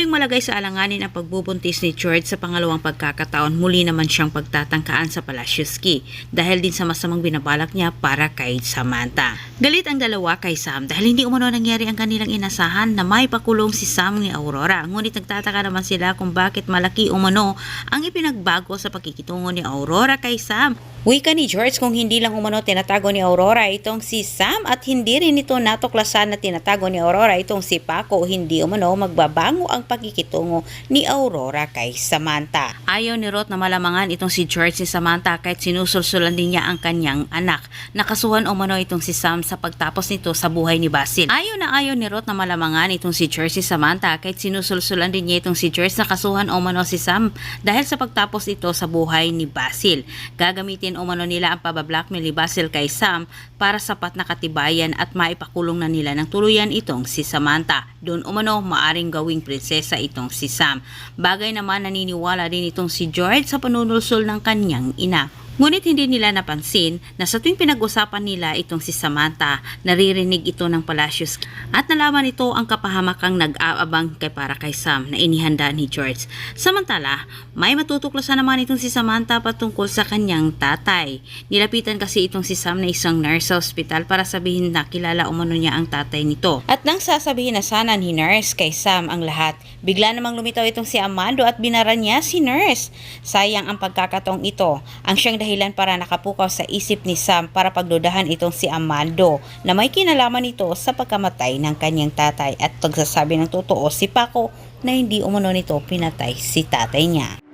muling malagay sa alanganin ang pagbubuntis ni George sa pangalawang pagkakataon, muli naman siyang pagtatangkaan sa Palacios-Key dahil din sa masamang binabalak niya para kay Samantha. Galit ang dalawa kay Sam dahil hindi umano nangyari ang kanilang inasahan na may pakulong si Sam ni Aurora. Ngunit nagtataka naman sila kung bakit malaki umano ang ipinagbago sa pakikitungo ni Aurora kay Sam. Wika ni George kung hindi lang umano tinatago ni Aurora itong si Sam at hindi rin ito natuklasan na tinatago ni Aurora itong si Paco, hindi umano magbabago ang pakikitungo ni Aurora kay Samantha. Ayaw ni Ruth na malamangan itong si George si Samantha kahit sinusulsulan din niya ang kanyang anak. Nakasuhan umano itong si Sam sa pagtapos nito sa buhay ni Basil. Ayaw ni Ruth na malamangan itong si George si Samantha kahit sinusulsulan din niya itong si George na kasuhan umano si Sam dahil sa pagtapos ito sa buhay ni Basil. Gagamitin umano nila ang pabablackmail ni Basil kay Sam para sapat na katibayan at maipakulong na nila ng tuluyan itong si Samantha. Doon umano maaring gawing prinsesa itong si Sam. Bagay naman naniniwala din itong si George sa panunulsol ng kanyang ina. Ngunit hindi nila napansin na sa tuwing pinag-usapan nila itong si Samantha, naririnig ito ng Palacios at nalaman ito ang kapahamakang nag-aabang para kay Sam na inihanda ni George. Samantala, may matutuklasan naman itong si Samantha patungkol sa kanyang tatay. Nilapitan kasi itong si Sam na isang nurse sa ospital para sabihin na kilala umano niya ang tatay nito. At nang sasabihin na sana ni nurse kay Sam ang lahat, bigla namang lumitaw itong si Amando at binara niya si nurse. Sayang ang pagkakataong ito. Ang siyang dahilan para nakapukaw sa isip ni Sam para pagdudahan itong si Amando na may kinalaman ito sa pagkamatay ng kanyang tatay at pagsasabi ng totoo si Paco na hindi umano nito pinatay si tatay niya.